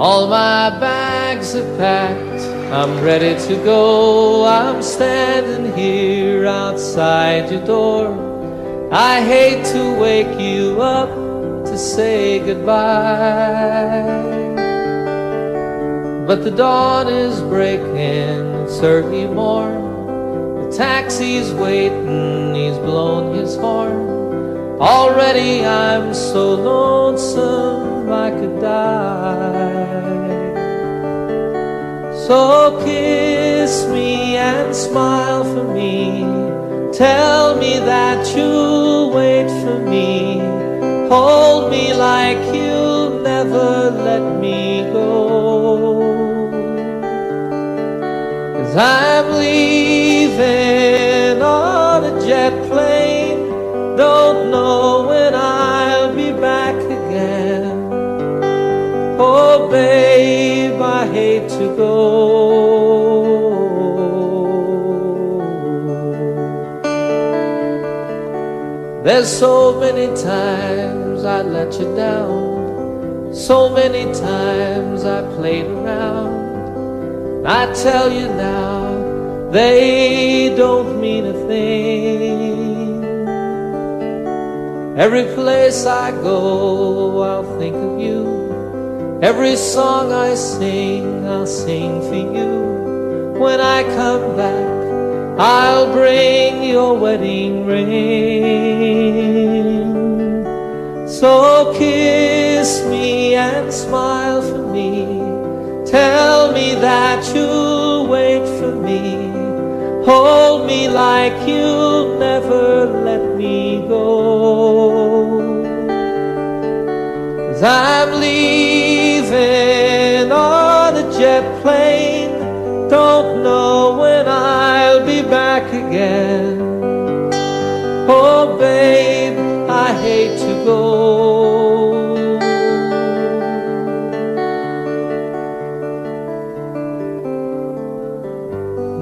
All my bags are packed, I'm ready to go. I'm standing here outside your door. I hate to wake you up to say goodbye, but the dawn is breaking, it's early morn. The taxi's waiting, he's blown his horn. Already I'm so lonesome I could die. So kiss me and smile for me. Tell me that you'll wait for me. Hold me like you'll never let me go. 'Cause I'm leaving on a jet plane. Don't know when I'll be back again. Oh babe, I hate to go. There's so many times I let you down, so many times I played around. I tell you now, they don't mean a thing. Every place I go, I'll think of you. Every song I sing, I'll sing for you. When I come back, I'll bring your wedding ring. So kiss me and smile for me. Tell me that you'll wait for me. Hold me like you'll never let me go. 'Cause I'm leaving on a jet plane. Don't know when I'll be back again. Oh babe, I hate to go.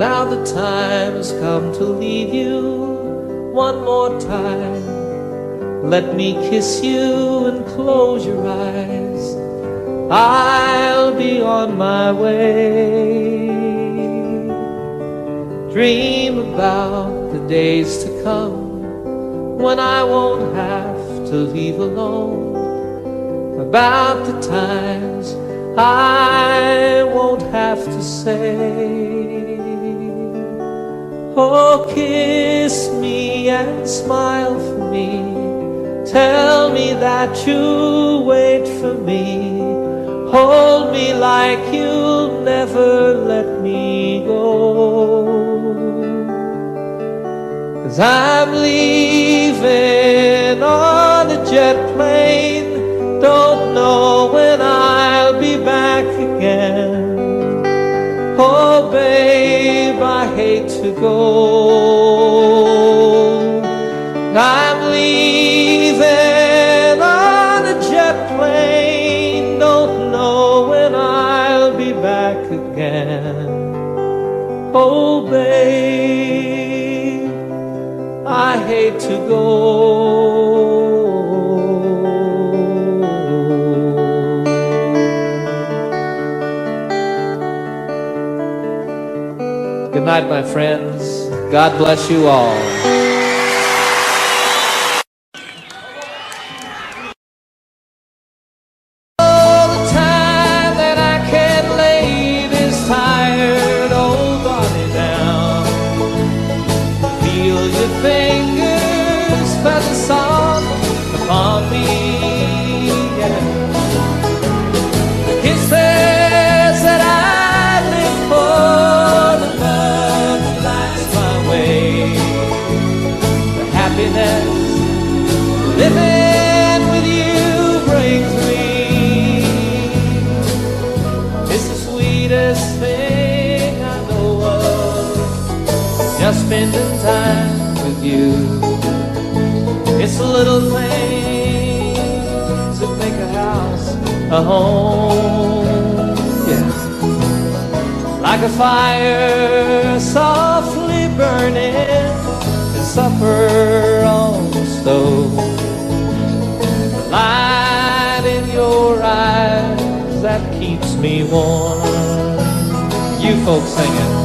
Now the time's come to leave you one more time. Let me kiss you and close your eyes. I'll be on my way. Dream about the days to come when I won't have to leave alone. About the times I won't have to say, oh, kiss me and smile for me. Tell me that you'll wait for me. Hold me like you'll never let me go. 'Cause I'm leaving on a jet plane. Don't know when I'll be back again. Oh babe, I hate to go. I'm leaving on a jet plane. Don't know when I'll be back again. Oh babe, I hate to go. Good night, my friends. God bless you all. Oh, the time that I can't lay this tired old body down. Feel your fingers feather soft upon me. Yeah. The kisses that I live for, the love that lights my way, the happiness living with you brings me. It's the sweetest thing I know of, just spending time with you. It's the little things that make a house a home. Yeah. Like a fire softly burning and supper on the stove. The light in your eyes that keeps me warm. You folks sing it.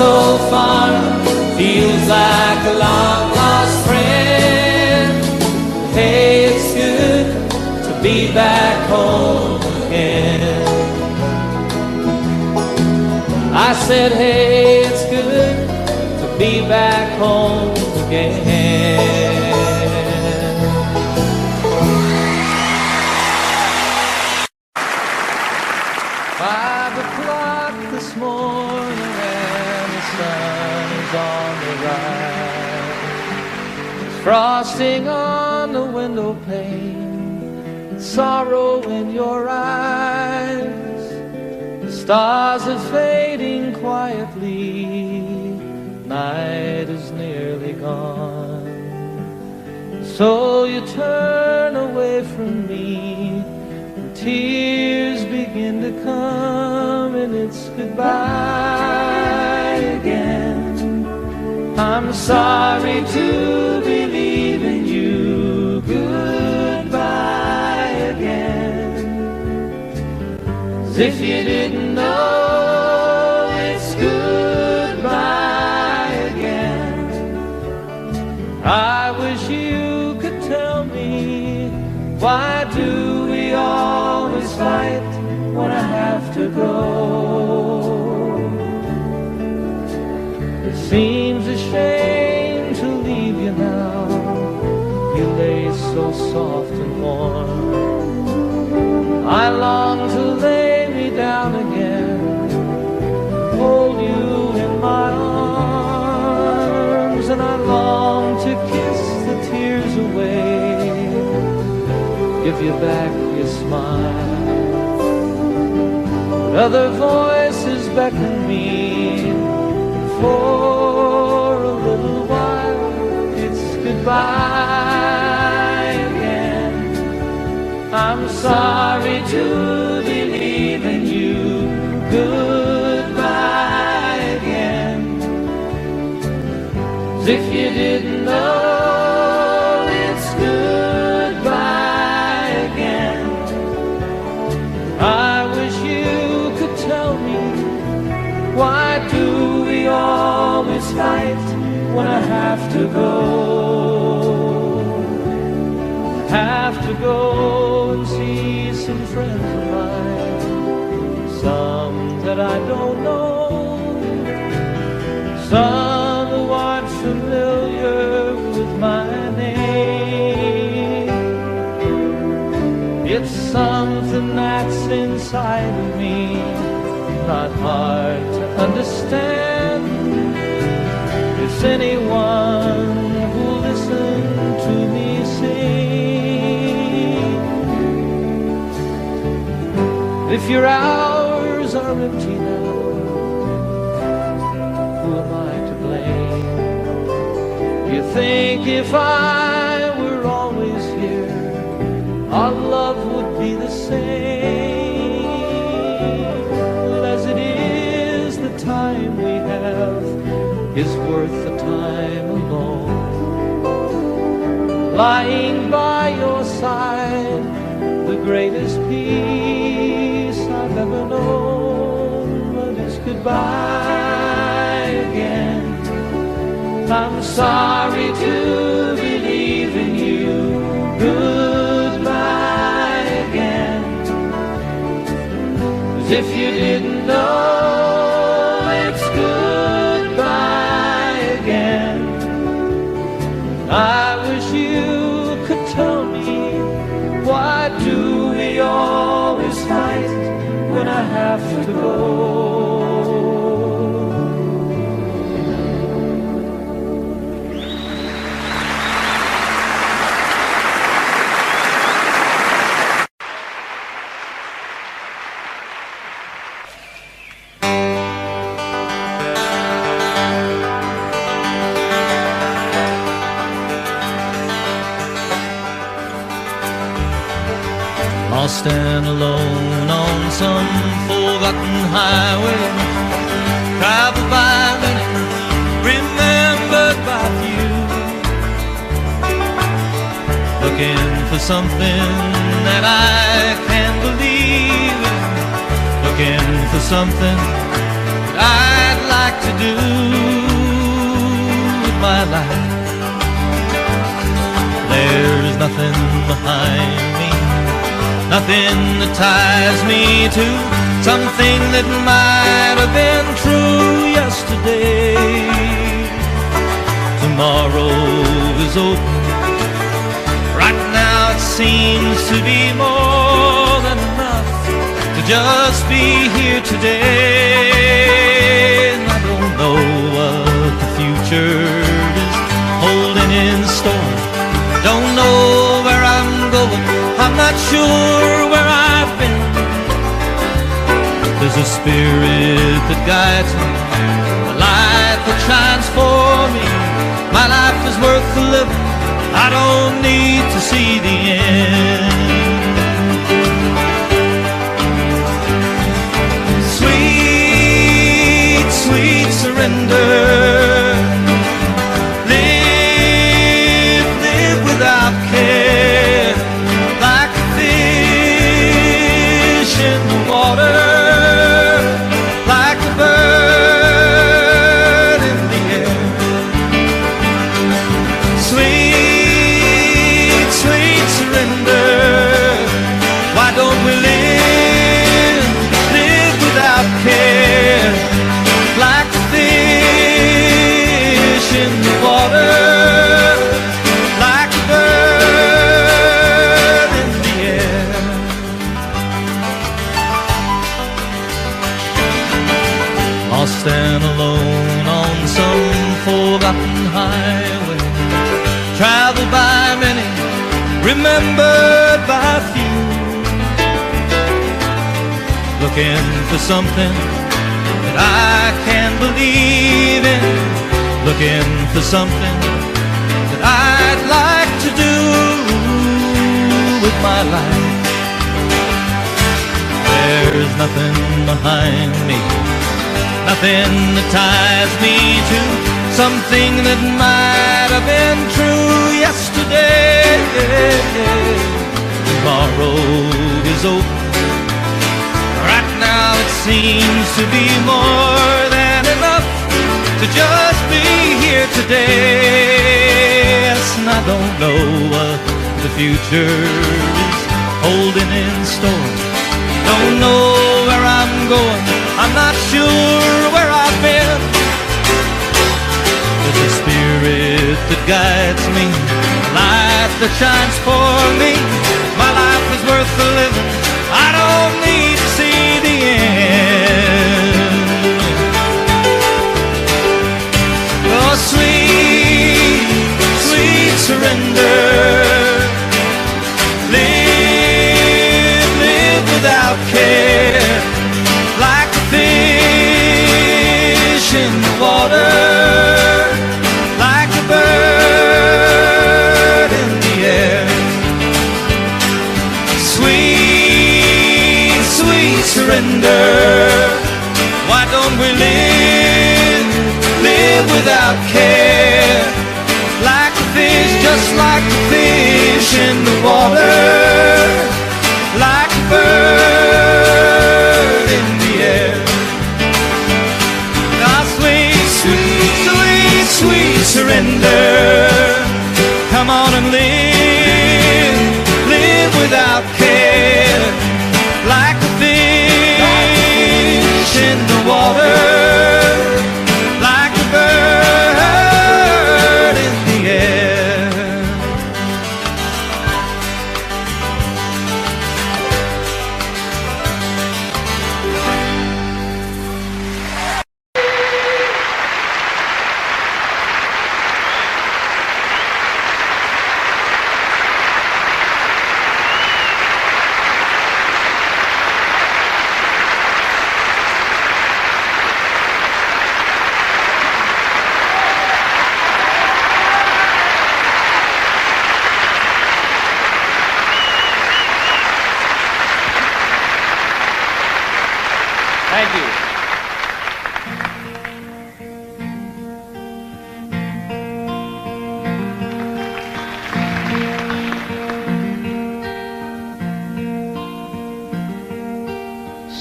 So far, feels like a long lost friend. Hey, it's good to be back home again. I said, hey, it's good to be back home again. 5 o'clock this morning, sun is on the rise. There's frosting on the window pane, sorrow in your eyes. The stars are fading quietly, night is nearly gone. So you turn away from me, and tears begin to come, and it's goodbye again. I'm sorry to believe in you. Goodbye again. As if you didn't know, it's goodbye again. I wish you could tell me, why do we always fight when I have to go? It seems a shame to leave you now. You lay so soft and warm. I long to lay me down again, hold you in my arms, and I long to kiss the tears away, give you back your smile. But other voices beckon me, for a little while it's goodbye again. I'm sorry to believe in you. Goodbye again. As if you didn't know, it's goodbye again. I wish you could tell me, why do we always fight when I have to go? I have to go and see some friends of mine, some that I don't know, some who aren't familiar with my name. It's something that's inside of me, not hard to understand. It's anyone who'll listen to me sing. If your hours are empty now, who am I to blame? You think if I were always here, our love would be the same. Well, as it is, the time we have is worth the time alone. Lying by your side, the greatest peace I've ever known. But it's goodbye again. I'm sorry to believe in you. Goodbye again. As if you didn't know, it's goodbye again. I wish you could tell me, why do we always fight when I have to go? stand alone on some forgotten highway, traveled by many, remembered by few, looking for something that I can believe in, looking for something that I'd like to do with my life. There's nothing behind me, nothing that ties me to something that might have been true yesterday. Tomorrow is open. Right now it seems to be more than enough to just be here today. And I don't know what the future is holding in store. Don't know where I'm going, I'm not sure where I've been. There's a spirit that guides me, a light that shines for me. My life is worth the living, I don't need to see the end. Sweet, sweet surrender. Without care, like a fish in the water, like a bird in the air. Sweet, sweet surrender. Why don't we live without care, like a fish in the water? I'll stand alone on some forgotten highway, traveled by many, remembered by few, looking for something that I can believe in, looking for something that I'd like to do with my life. There's nothing behind me, nothing that ties me to something that might have been true yesterday. Tomorrow is open. Right now it seems to be more than enough to just be here today. Yes, and I don't know what the future is holding in store. Don't know where I'm going, I'm not sure where I've been. There's a spirit that guides me, a light that shines for me. My life is worth the living, I don't need to see the end. Oh, sweet, sweet surrender. Live without care, like a fish in the water, like a bird in the air. Sweet, sweet surrender. Why don't we live without care, like a fish, just like a fish in the water, like a bird in the air. Now sweet, sweet, sweet, sweet surrender. Come on and live without care, like a fish in the water, like a bird in the air. Thank you.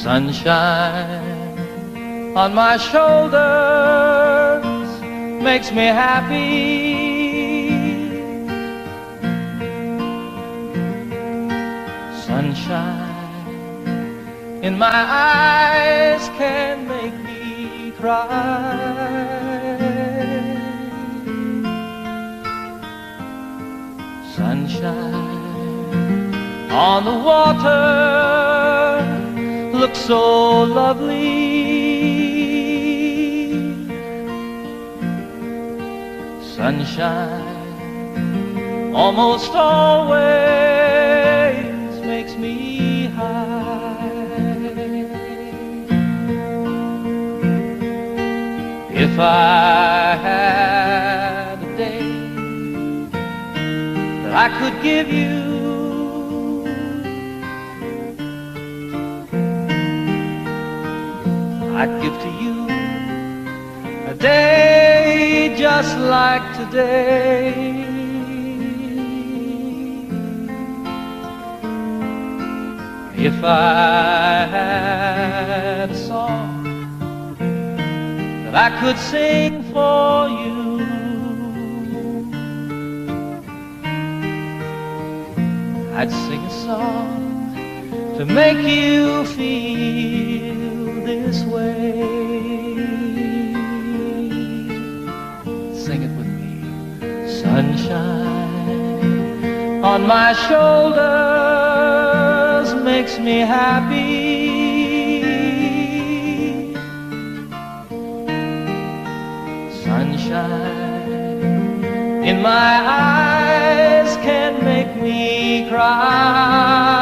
Sunshine on my shoulders makes me happy. Sunshine in my eyes can make me cry. Sunshine on the water looks so lovely. Sunshine almost always makes me high. If I had a day that I could give you, I'd give to you a day just like today. If I had a song that I could sing for you, I'd sing a song to make you feel this way. Sing it with me. Sunshine on my shoulders makes me happy. Sunshine in my eyes can make me cry.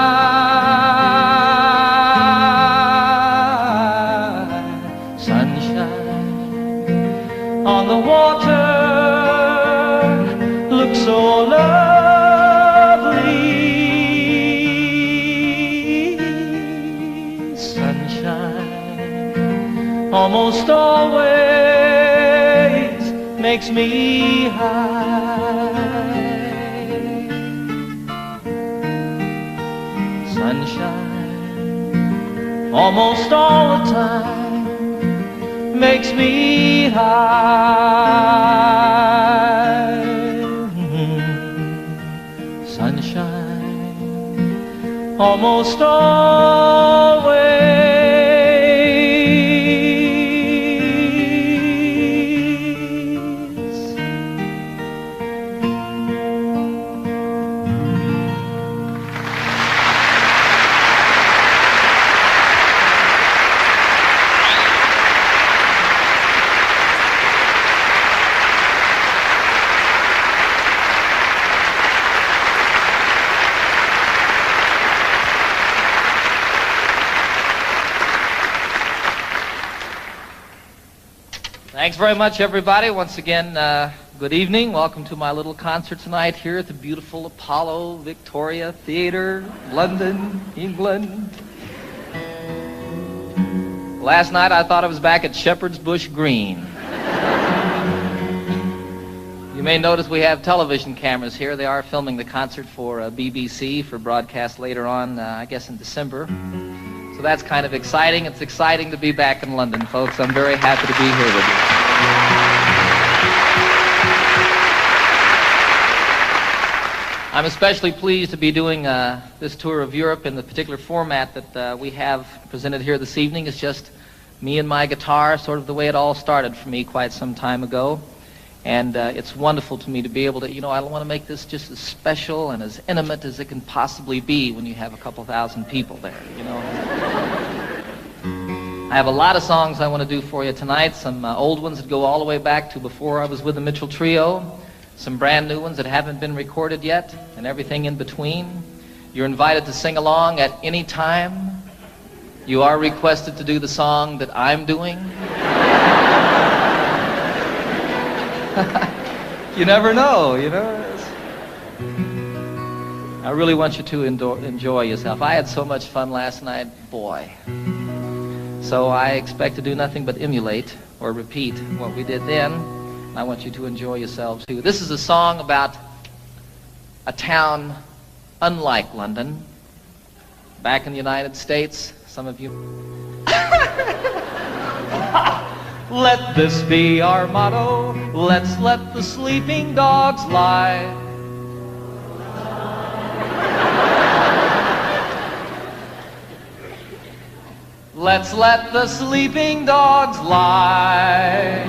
On the water looks so lovely. Sunshine almost always makes me high. Sunshine almost all the time makes me high. Sunshine almost always Thanks very much, everybody. Once again, good evening. Welcome to my little concert tonight here at the beautiful Apollo Victoria Theatre, London, England. Last night I thought I was back at Shepherd's Bush Green. You may notice we have television cameras here. They are filming the concert for BBC for broadcast later on, I guess in December. So that's kind of exciting. It's exciting to be back in London, folks. I'm very happy to be here with you. I'm especially pleased to be doing this tour of Europe in the particular format that we have presented here this evening. It's just me and my guitar, sort of the way it all started for me quite some time ago. And it's wonderful to me to be able to, I want to make this just as special and as intimate as it can possibly be when you have a couple thousand people there, I have a lot of songs I want to do for you tonight, some old ones that go all the way back to before I was with the Mitchell Trio, some brand new ones that haven't been recorded yet, and everything in between. You're invited to sing along at any time. You are requested to do the song that I'm doing. You never know, I really want you to enjoy yourself. I had so much fun last night, boy. So I expect to do nothing but emulate or repeat what we did then. I want you to enjoy yourselves too. This is a song about a town unlike London. Back in the United States, some of you... Let this be our motto. Let's let the sleeping dogs lie. Let's let the sleeping dogs lie.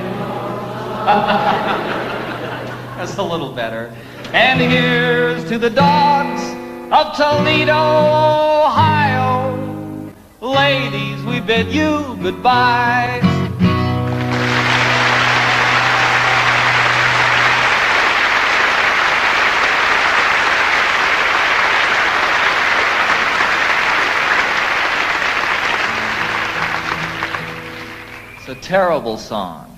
That's a little better. And here's to the dogs of Toledo, Ohio. Ladies, we bid you goodbye. It's a terrible song.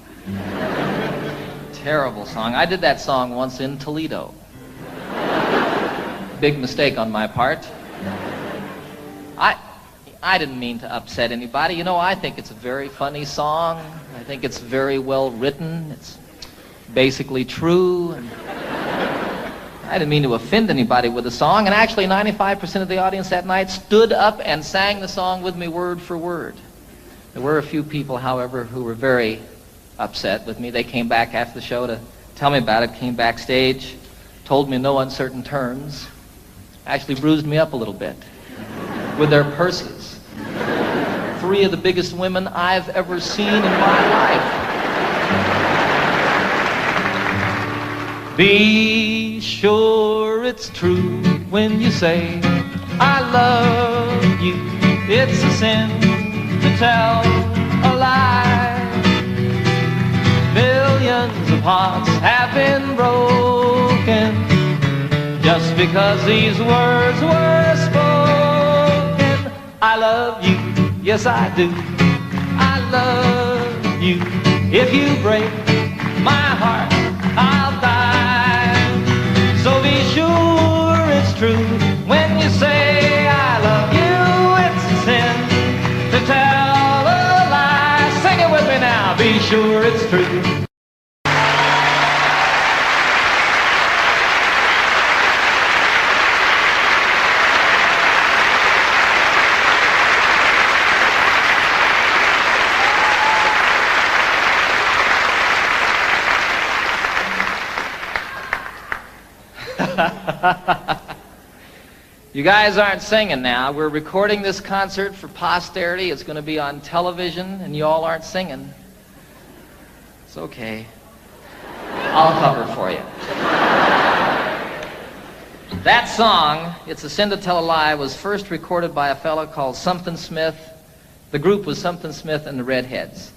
Terrible song. I did that song once in Toledo. Big mistake on my part. I didn't mean to upset anybody. You know, I think it's a very funny song. I think it's very well written. It's basically true. And I didn't mean to offend anybody with the song. And actually, 95% of the audience that night stood up and sang the song with me word for word. There were a few people, however, who were very upset with me. They came back after the show to tell me about it, came backstage, told me in no uncertain terms, actually bruised me up a little bit with their purses. 3 of the biggest women I've ever seen in my life. Be sure it's true when you say, I love you. It's a sin to tell a lie. Millions of hearts have been broken just because these words were spoken. I love you, yes I do. I love you. If you break my heart, I'll die. So be sure it's true when you say I love you. It's a sin to tell a lie. Sing it with me now. Be sure it's true. You guys aren't singing now. We're recording this concert for posterity. It's going to be on television, and you all aren't singing. It's okay. I'll cover for you. That song, It's a Sin to Tell a Lie, was first recorded by a fellow called Something Smith. The group was Something Smith and the Redheads.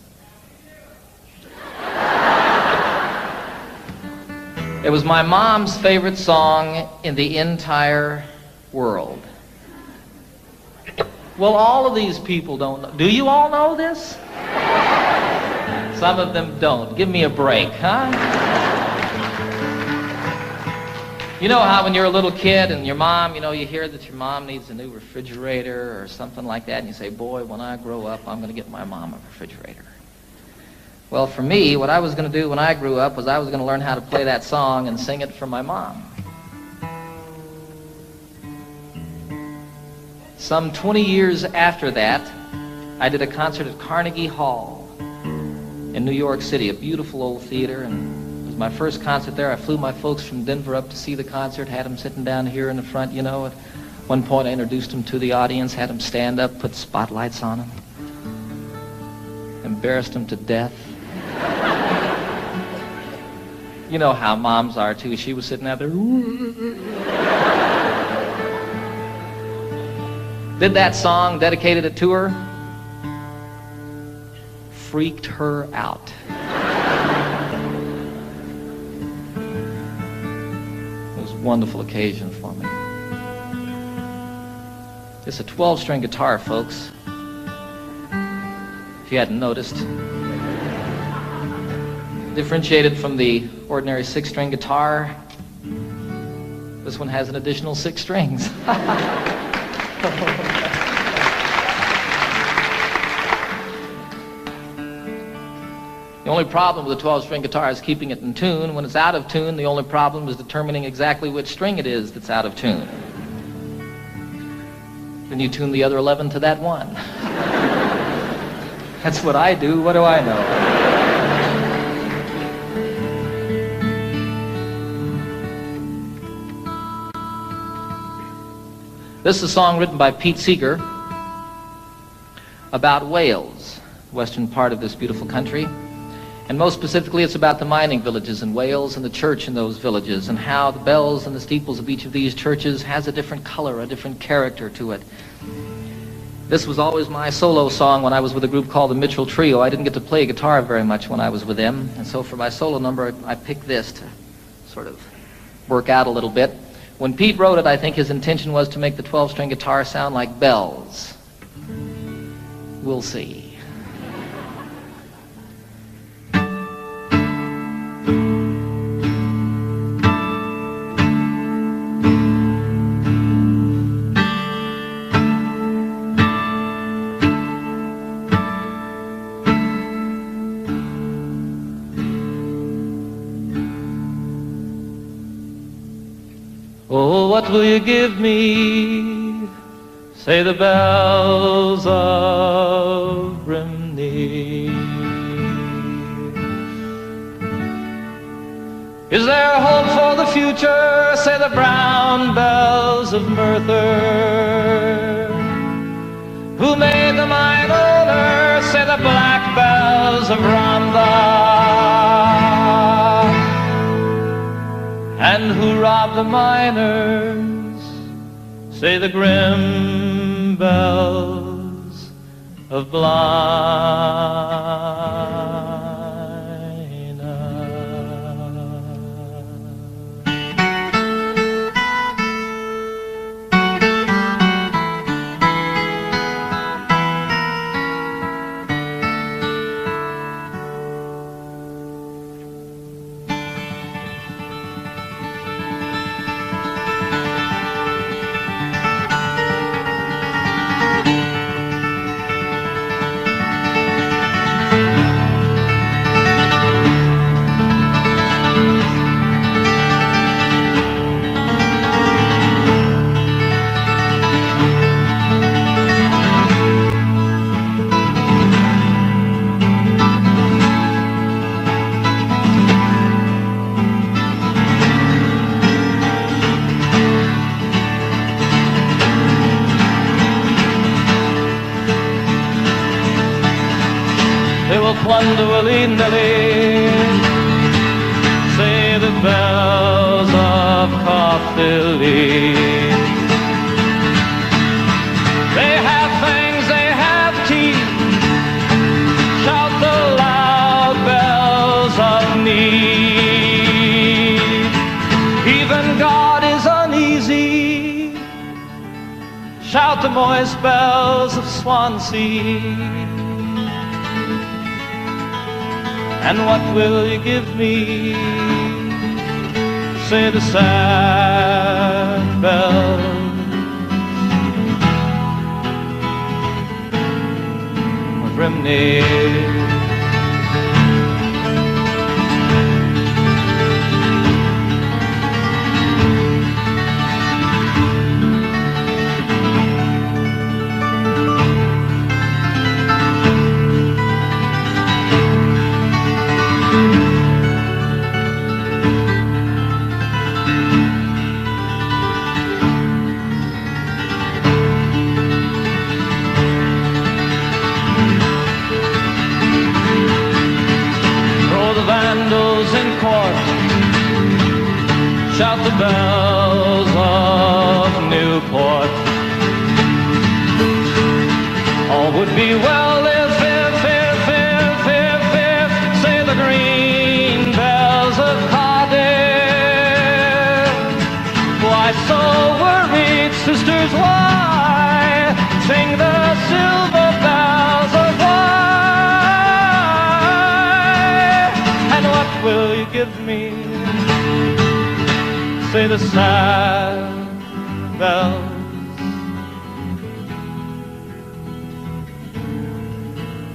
It was my mom's favorite song in the entire world. Well, all of these people don't know. Do you all know this? Some of them don't. Give me a break, huh? You know how when you're a little kid and your mom, you hear that your mom needs a new refrigerator or something like that, and you say, boy, when I grow up, I'm going to get my mom a refrigerator. Well, for me, what I was going to do when I grew up was I was going to learn how to play that song and sing it for my mom. Some 20 years after that, I did a concert at Carnegie Hall in New York City, a beautiful old theater, and it was my first concert there. I flew my folks from Denver up to see the concert, had them sitting down here in the front, At one point I introduced them to the audience, had them stand up, put spotlights on them, embarrassed them to death. You know how moms are, too. She was sitting out there. Did that song, dedicated it to her. Freaked her out. It was a wonderful occasion for me. It's a 12-string guitar, folks. If you hadn't noticed. Differentiated from the ordinary 6-string guitar, this one has an additional 6 strings. The only problem with a 12-string guitar is keeping it in tune. When it's out of tune, the only problem is determining exactly which string it is that's out of tune. Then you tune the other 11 to that one. That's what I do. What do I know? This is a song written by Pete Seeger about Wales, the western part of this beautiful country. And most specifically, it's about the mining villages in Wales and the church in those villages and how the bells and the steeples of each of these churches has a different color, a different character to it. This was always my solo song when I was with a group called the Mitchell Trio. I didn't get to play guitar very much when I was with them, and so for my solo number, I picked this to sort of work out a little bit. When Pete wrote it, I think his intention was to make the 12-string guitar sound like bells. We'll see. Oh, what will you give me? Say the bells of Brimney. Is there hope for the future? Say the brown bells of Merthyr. Who made the mine owner? Say the black bells of Rhondda. And who robbed the miners? Say the grim bells of Blaina. Plunder willy-nilly, say the bells of Caerphilly. They have fangs, they have teeth, shout the loud bells of need. Even God is uneasy, shout the moist bells of Swansea. And what will you give me? Say the sad bells of Brimney. Shout the bells of Newport. All would be well if, say the green bells of Cardiff. Why so worried, sisters, why sing the silver bells of why? And what will you give me? Say the sad bells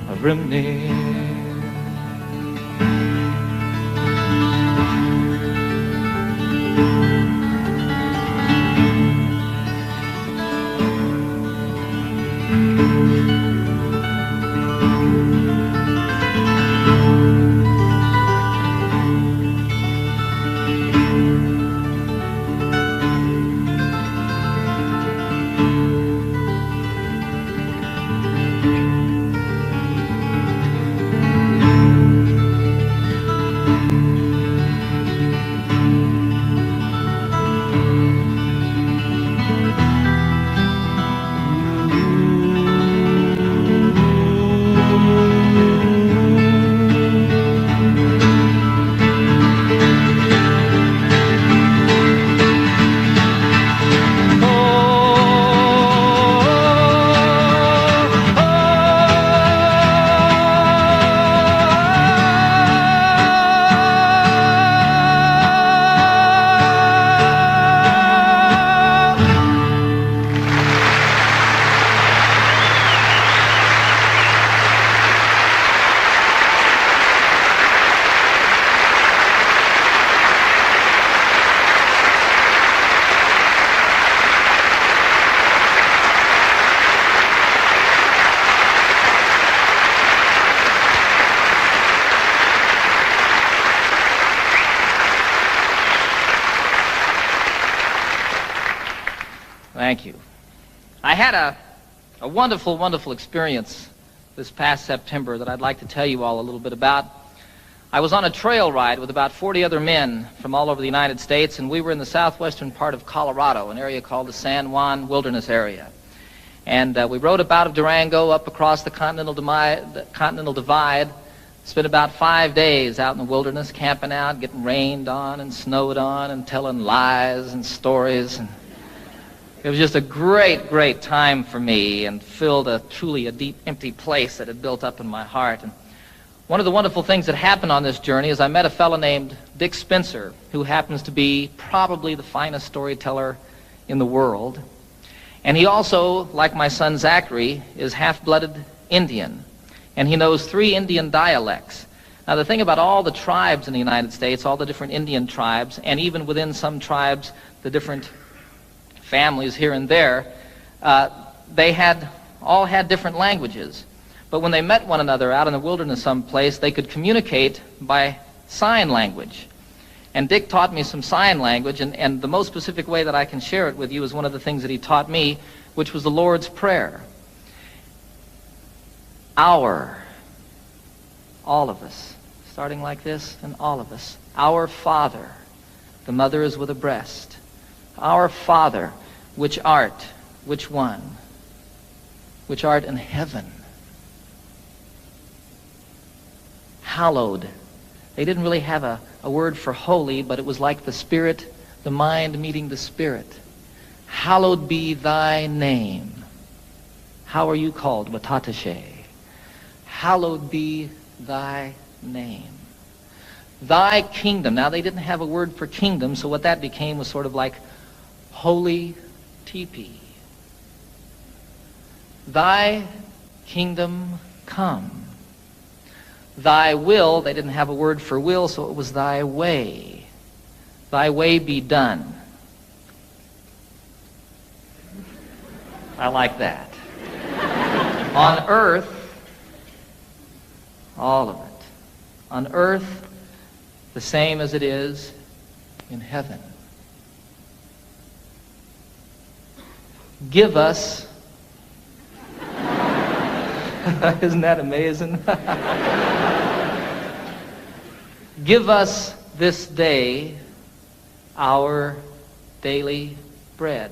of Brimney. Thank you. I had a wonderful, wonderful experience this past September that I'd like to tell you all a little bit about. I was on a trail ride with about 40 other men from all over the United States, and we were in the southwestern part of Colorado, an area called the San Juan Wilderness Area. And we rode up out of Durango up across the Continental Divide, spent about 5 days out in the wilderness, camping out, getting rained on and snowed on and telling lies and stories. And it was just a great, great time for me and filled truly a deep, empty place that had built up in my heart. And one of the wonderful things that happened on this journey is I met a fellow named Dick Spencer, who happens to be probably the finest storyteller in the world. And he also, like my son Zachary, is half-blooded Indian. And he knows 3 Indian dialects. Now, the thing about all the tribes in the United States, all the different Indian tribes, and even within some tribes, the different families here and there, they all had different languages. But when they met one another out in the wilderness someplace, they could communicate by sign language. And Dick taught me some sign language, and the most specific way that I can share it with you is one of the things that he taught me, which was the Lord's Prayer. Our, all of us, starting like this, and all of us. Our Father, the mother is with a breast. Our Father, which art, which one? Which art in heaven. Hallowed. They didn't really have a word for holy, but it was like the Spirit, the mind meeting the Spirit. Hallowed be thy name. How are you called? Watatashe. Hallowed be thy name. Thy kingdom. Now, they didn't have a word for kingdom, so what that became was sort of like holy teepee. Thy kingdom come. Thy will, they didn't have a word for will, so it was thy way. Thy way be done. I like that. On earth, all of it. On earth, the same as it is in heaven. Give us, isn't that amazing? Give us this day our daily bread.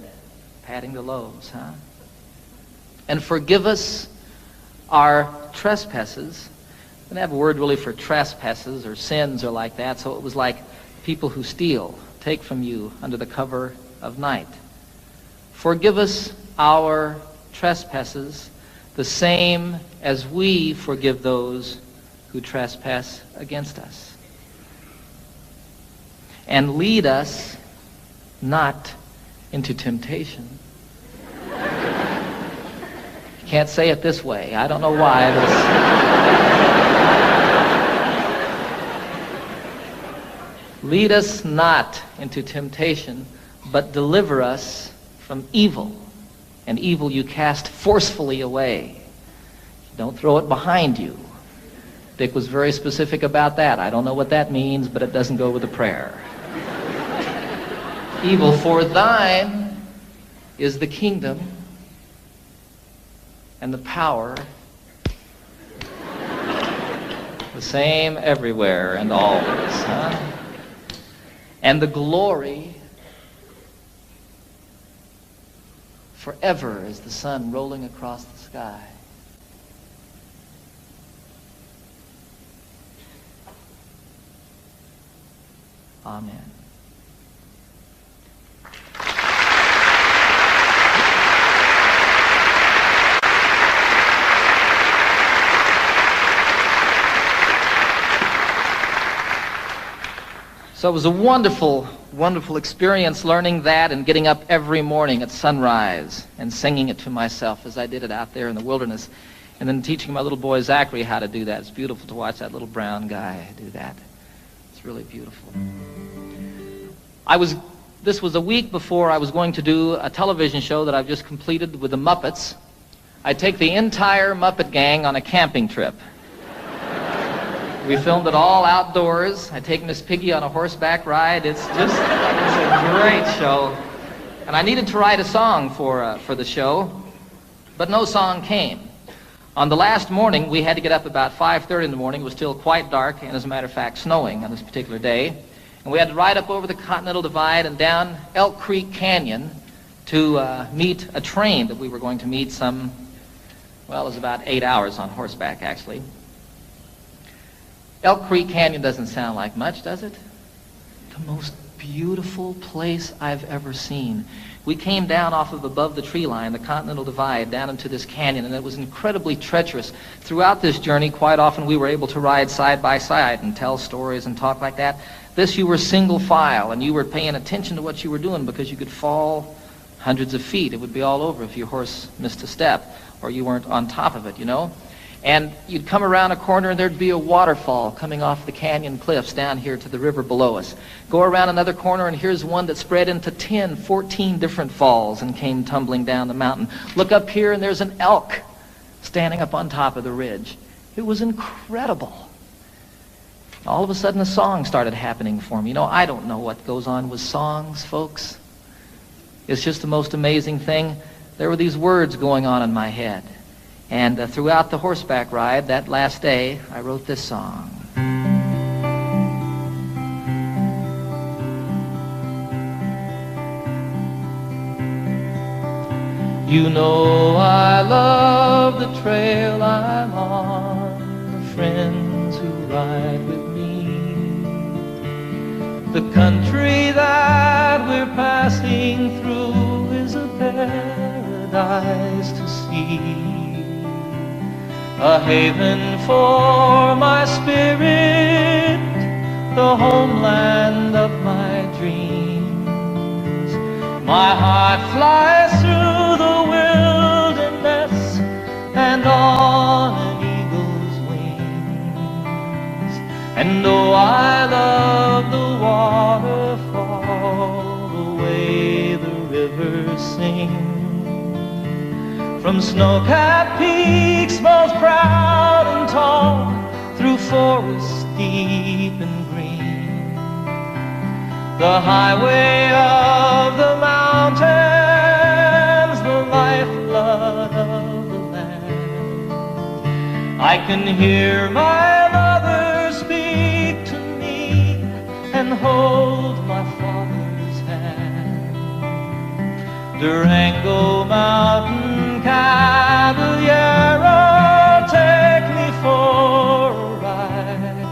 Patting the loaves, huh? And forgive us our trespasses. I didn't have a word really for trespasses or sins or like that, so it was like people who steal, take from you under the cover of night. Forgive us our trespasses, the same as we forgive those who trespass against us. And lead us not into temptation. You can't say it this way. I don't know why. Lead us not into temptation, but deliver us from evil. And evil you cast forcefully away. Don't throw it behind you. Dick was very specific about that. I don't know what that means, but it doesn't go with the prayer. Evil, for thine is the kingdom and the power, the same everywhere and always, huh? And the glory forever as the sun rolling across the sky. Amen. So it was a wonderful, wonderful experience learning that and getting up every morning at sunrise and singing it to myself as I did it out there in the wilderness, and then teaching my little boy Zachary how to do that. It's beautiful to watch that little brown guy do that. It's really beautiful. This was a week before I was going to do a television show that I've just completed with the Muppets. I take the entire Muppet gang on a camping trip. We filmed it all outdoors. I take Miss Piggy on a horseback ride. It's a great show. And I needed to write a song for the show, but no song came. On the last morning, we had to get up about 5:30 in the morning. It was still quite dark, and as a matter of fact, snowing on this particular day. And we had to ride up over the Continental Divide and down Elk Creek Canyon to meet a train that we were going to meet it was about 8 hours on horseback, actually. Elk Creek Canyon doesn't sound like much, does it? The most beautiful place I've ever seen. We came down off of above the tree line, the Continental Divide, down into this canyon, and it was incredibly treacherous. Throughout this journey, quite often we were able to ride side by side and tell stories and talk like that. This, you were single file, and you were paying attention to what you were doing because you could fall hundreds of feet. It would be all over if your horse missed a step or you weren't on top of it, you know. And you'd come around a corner and there'd be a waterfall coming off the canyon cliffs down here to the river below us. Go around another corner and here's one that spread into 10, 14 different falls and came tumbling down the mountain. Look up here and there's an elk standing up on top of the ridge. It was incredible. All of a sudden a song started happening for me. You know, I don't know what goes on with songs, folks. It's just the most amazing thing. There were these words going on in my head. And throughout the horseback ride, that last day, I wrote this song. You know I love the trail I'm on, the friends who ride with me, the country that we're passing through is a paradise to see. A haven for my spirit, the homeland of my dreams. My heart flies through the wilderness and on an eagle's wings. And though I love the waterfall, the way the rivers sing, from snow-capped peaks most proud and tall, through forests deep and green, the highway of the mountains, the lifeblood of the land. I can hear my mother speak to me and hold my father's hand. Durango Mountain Caballero, take me for a ride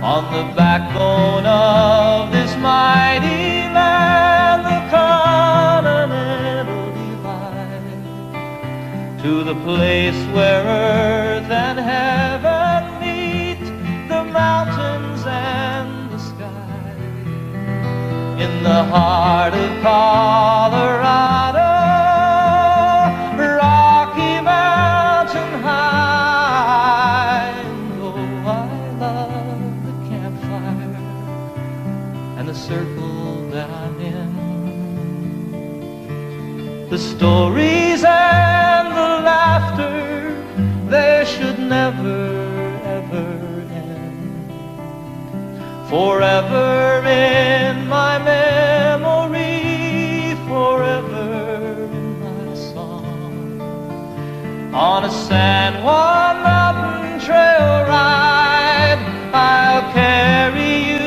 on the backbone of this mighty land, the Continental Divide, to the place where earth and heaven meet, the mountains and the sky, in the heart of Colorado. Circle that I'm in, the stories and the laughter, they should never ever end. Forever in my memory, forever in my song. On a San Juan mountain trail ride, I'll carry you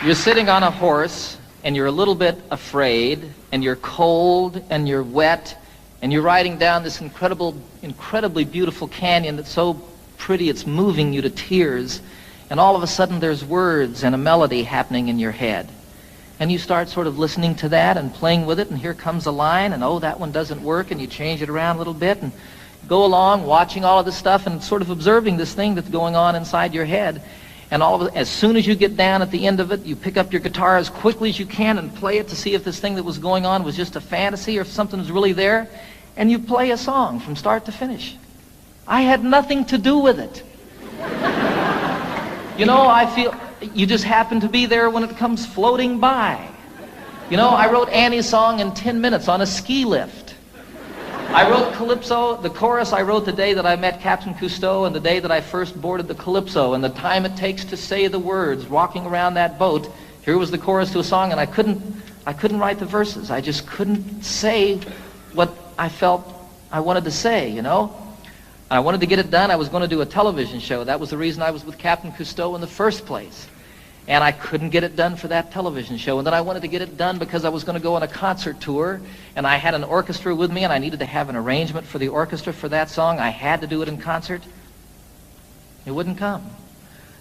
You're sitting on a horse, and you're a little bit afraid, and you're cold, and you're wet, and you're riding down this incredibly beautiful canyon that's so pretty it's moving you to tears, and all of a sudden there's words and a melody happening in your head. And you start sort of listening to that and playing with it, and here comes a line, and oh, that one doesn't work, and you change it around a little bit, and go along watching all of this stuff and sort of observing this thing that's going on inside your head. And all of it, as soon as you get down at the end of it, you pick up your guitar as quickly as you can and play it to see if this thing that was going on was just a fantasy or if something was really there. And you play a song from start to finish. I had nothing to do with it. You know, I feel you just happen to be there when it comes floating by. You know, I wrote Annie's song in 10 minutes on a ski lift. I wrote Calypso, the chorus I wrote the day that I met Captain Cousteau and the day that I first boarded the Calypso, and the time it takes to say the words walking around that boat. Here was the chorus to a song, and I couldn't write the verses. I just couldn't say what I felt I wanted to say, you know. I wanted to get it done. I was going to do a television show. That was the reason I was with Captain Cousteau in the first place. And I couldn't get it done for that television show. And then I wanted to get it done because I was going to go on a concert tour, and I had an orchestra with me, and I needed to have an arrangement for the orchestra for that song. I had to do it in concert. It wouldn't come.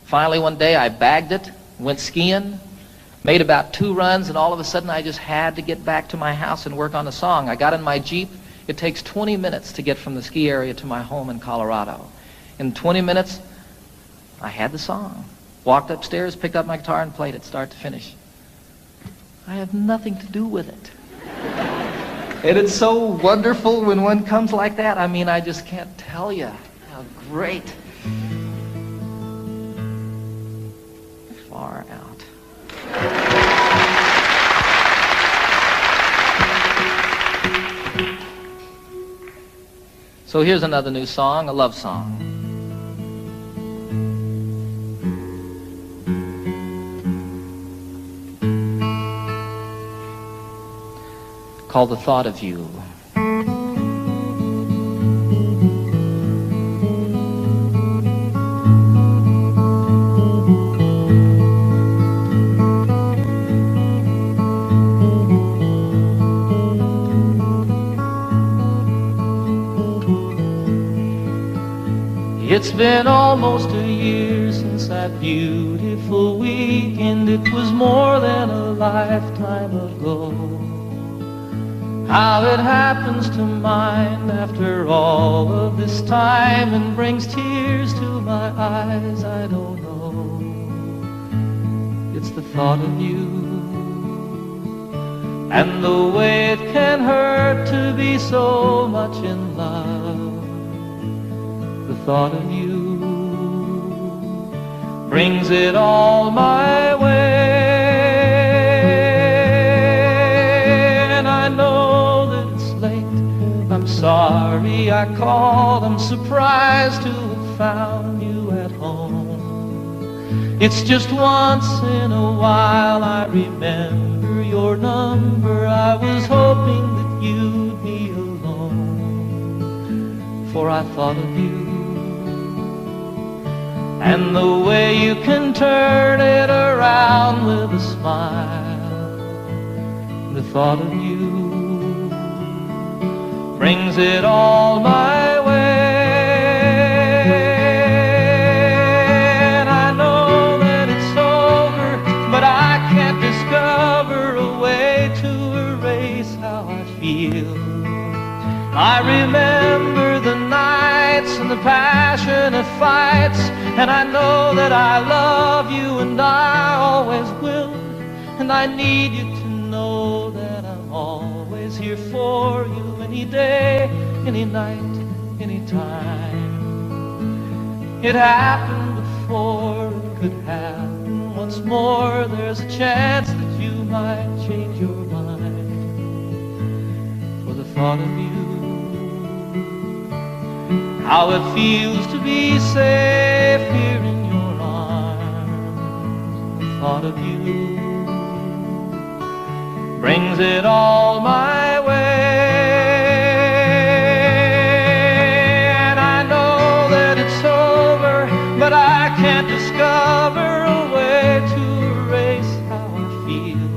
Finally, one day, I bagged it, went skiing, made about 2 runs, and all of a sudden, I just had to get back to my house and work on the song. I got in my Jeep. It takes 20 minutes to get from the ski area to my home in Colorado. In 20 minutes, I had the song. Walked upstairs, picked up my guitar, and played it start to finish. I have nothing to do with it. And it's so wonderful when one comes like that. I mean, I just can't tell you how great. Far out. So here's another new song, a love song. Called The Thought of You. It's been almost a year since that beautiful weekend. It was more than a lifetime ago. How it happens to mind after all of this time and brings tears to my eyes, I don't know. It's the thought of you and the way it can hurt to be so much in love. The thought of you brings it all my way. And I know that it's late. I'm sorry I called. I'm surprised to have found you at home. It's just once in a while I remember your number. I was hoping that you'd be alone, for I thought of you and the way you can turn it around with a smile. The thought of you brings it all my way. And I know that it's over, but I can't discover a way to erase how I feel. I remember the nights and the passionate fights, and I know that I love you and I always will. And I need you to know that I'm always here for you, any day, any night, any time. It happened before, it could happen once more. There's a chance that you might change your mind. For the thought of you, how it feels to be safe here in your arms. The thought of you brings it all my way. And I know that it's over, but I can't discover a way to erase how I feel.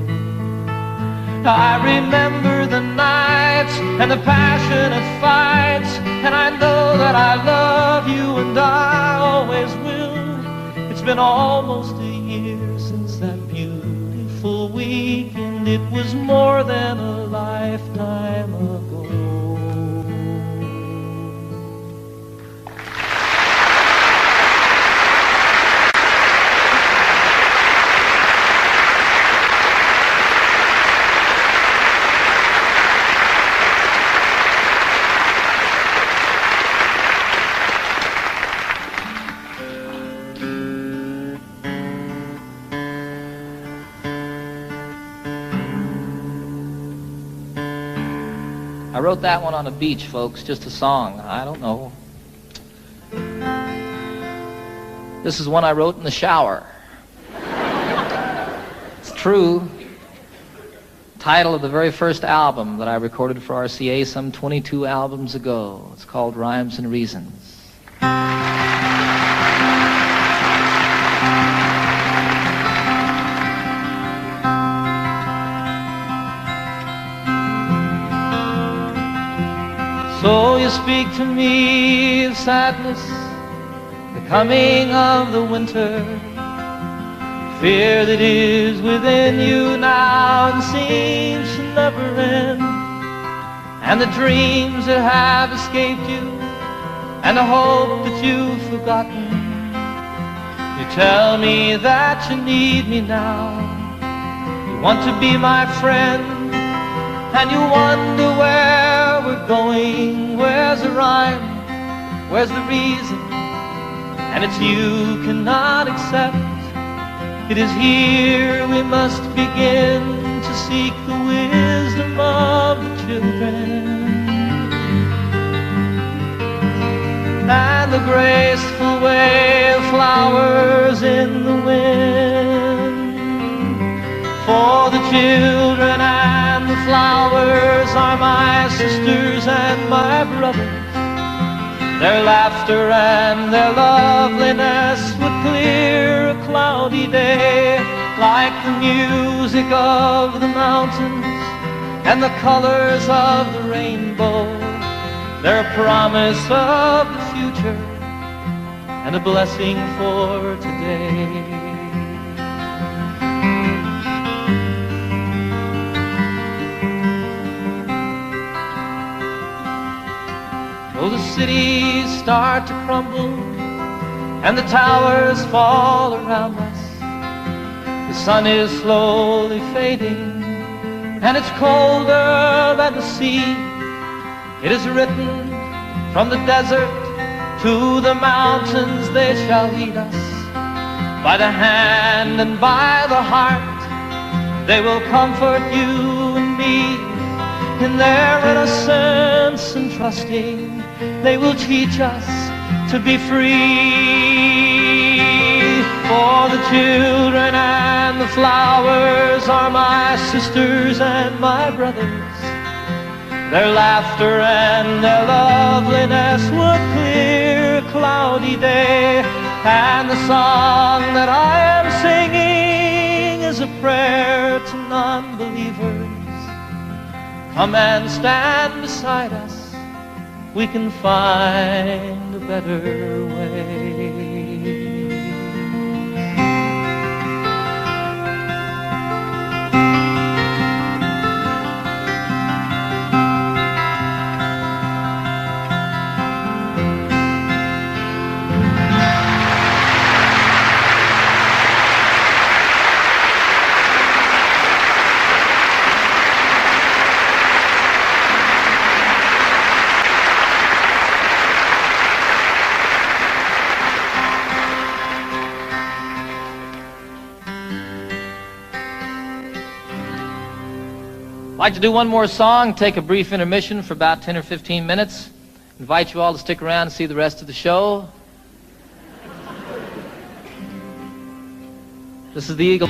I remember the nights and the passionate fights, and I know that I love you and I always will. It's been almost a year since that beautiful weekend. It was more than a lifetime ago. I wrote that one on a beach, folks, just a song. I don't know. This is one I wrote in the shower. It's true. Title of the very first album that I recorded for RCA some 22 albums ago. It's called Rhymes and Reasons. So you speak to me of sadness, the coming of the winter, fear that is within you now and seems to never end, and the dreams that have escaped you, and the hope that you've forgotten. You tell me that you need me now, you want to be my friend, and you wonder where we're going, where's the rhyme, where's the reason, and it's you cannot accept. It is here we must begin to seek the wisdom of the children, and the graceful way of flowers in the wind. For the children and the flowers are my sisters and my brothers. Their laughter and their loveliness would clear a cloudy day, like the music of the mountains and the colors of the rainbow. They're a promise of the future and a blessing for today. Though the cities start to crumble and the towers fall around us, the sun is slowly fading and it's colder than the sea. It is written from the desert to the mountains, they shall lead us by the hand and by the heart. They will comfort you and me in their innocence and trusting. They will teach us to be free. For the children and the flowers are my sisters and my brothers. Their laughter and their loveliness would clear a cloudy day. And the song that I am singing is a prayer to non-believers. Come and stand beside us, we can find a better way. I'd like to do one more song, take a brief intermission for about 10 or 15 minutes. Invite you all to stick around and see the rest of the show. This is the Eagle.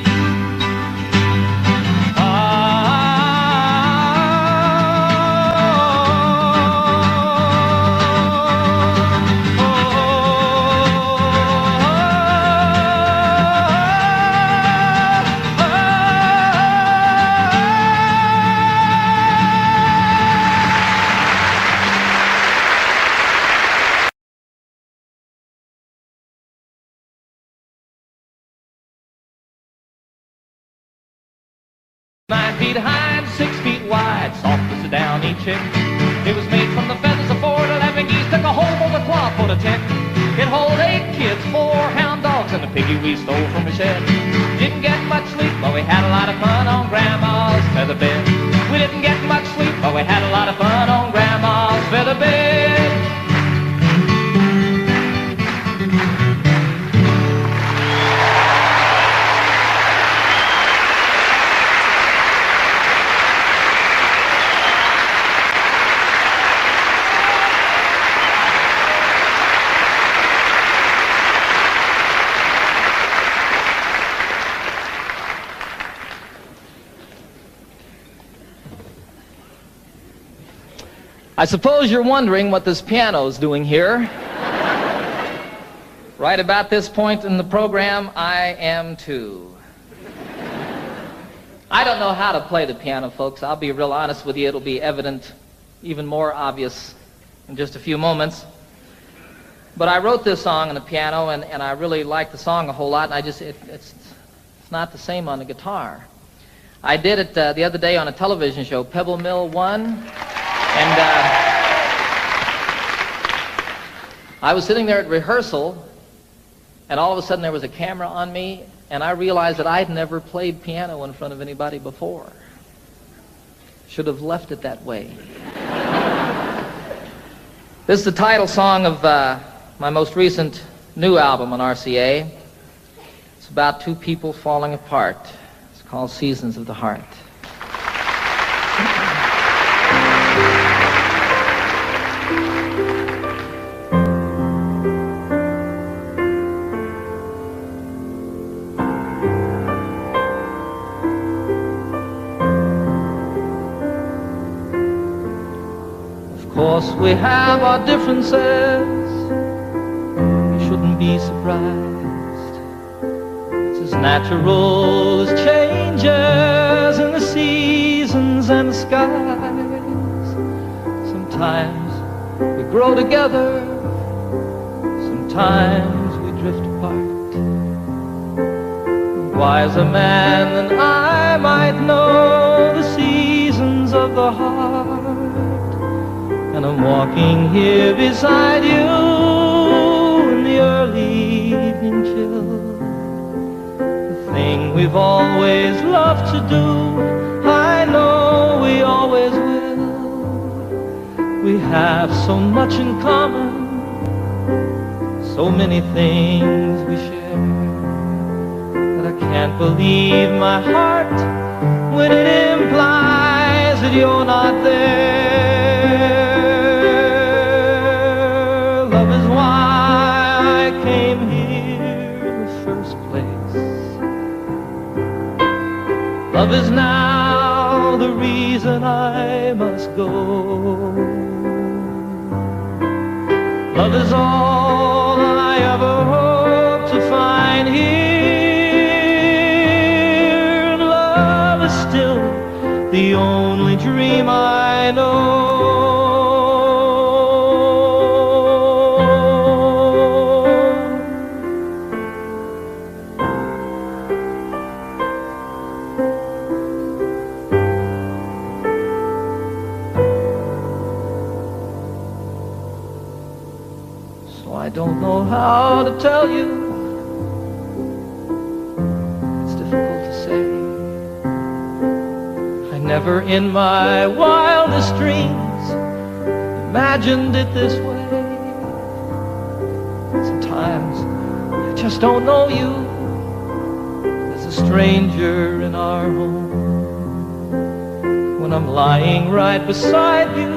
feet high and 6 feet wide, soft as a downy chick. It was made from the feathers of 4 to 11 geese, took a whole bowl of cloth for the tick. It hold 8 kids, 4 hound dogs, and a piggy we stole from the shed. Didn't get much sleep, but we had a lot of fun on Grandma's feather bed. We didn't get much sleep, but we had a lot of fun on Grandma's feather bed. I suppose you're wondering what this piano's doing here. Right about this point in the program, I am too. I don't know how to play the piano, folks. I'll be real honest with you. It'll be evident, even more obvious, in just a few moments. But I wrote this song on the piano, and I really like the song a whole lot, and it's not the same on the guitar. I did it the other day on a television show, Pebble Mill 1, and I was sitting there at rehearsal, and all of a sudden there was a camera on me, and I realized that I'd never played piano in front of anybody before. Should have left it that way. This is the title song of my most recent new album on RCA. It's about two people falling apart. It's called Seasons of the Heart. Of course we have our differences. You shouldn't be surprised. It's as natural as changes in the seasons and the skies. Sometimes we grow together, sometimes we drift apart. A wiser man than I might know the seasons of the heart. And I'm walking here beside you in the early evening chill. The thing we've always loved to do, I know we always will. We have so much in common, so many things we share, that I can't believe my heart when it implies that you're not there. Love is now the reason I must go. Love is all I ever hope to find here. And love is still the only dream I know. I don't know how to tell you. It's difficult to say. I never in my wildest dreams imagined it this way. Sometimes I just don't know you. As a stranger in our home. When I'm lying right beside you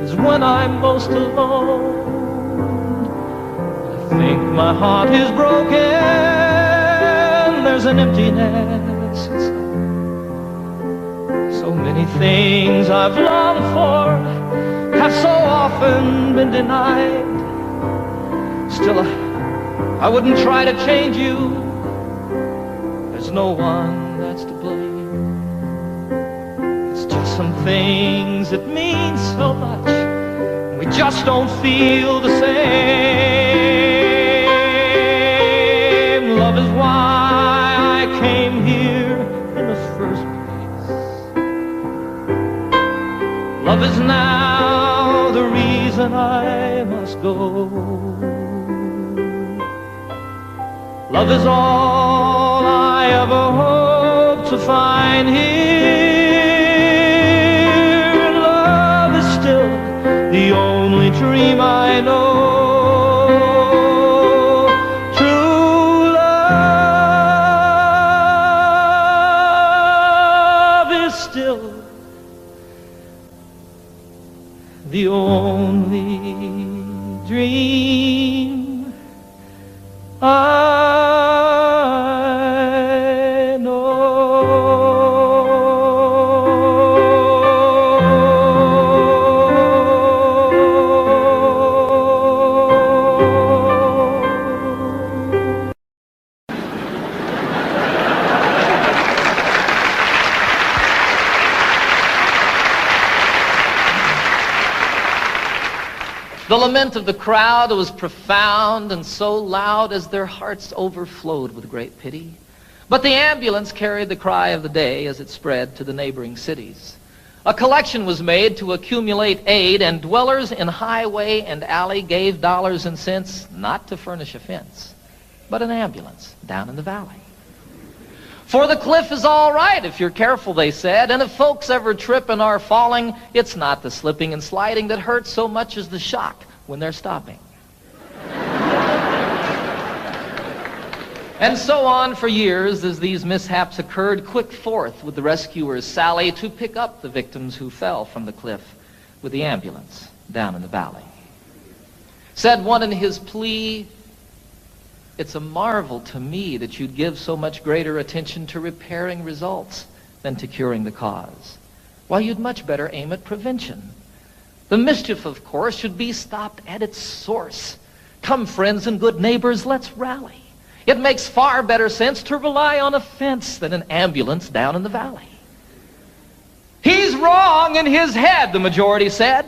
is when I'm most alone. I think my heart is broken. There's an emptiness inside. So many things I've longed for have so often been denied. Still, I wouldn't try to change you. There's no one that's to blame. It's just some things that mean so much. We just don't feel the same. Love is why I came here in the first place. Love is now the reason I must go. Love is all I ever hope to find here. Love is still the only dream I know. True love is still the only dream I know. The lament of the crowd was profound and so loud as their hearts overflowed with great pity. But the ambulance carried the cry of the day as it spread to the neighboring cities. A collection was made to accumulate aid, and dwellers in highway and alley gave dollars and cents not to furnish a fence, but an ambulance down in the valley. For the cliff is all right if you're careful, they said, and if folks ever trip and are falling, it's not the slipping and sliding that hurts so much as the shock when they're stopping. And so on for years as these mishaps occurred, quick forth with the rescuers sally to pick up the victims who fell from the cliff with the ambulance down in the valley. Said one in his plea, "It's a marvel to me that you'd give so much greater attention to repairing results than to curing the cause. Why, you'd much better aim at prevention. The mischief, of course, should be stopped at its source. Come, friends and good neighbors, let's rally. It makes far better sense to rely on a fence than an ambulance down in the valley." He's wrong in his head, the majority said.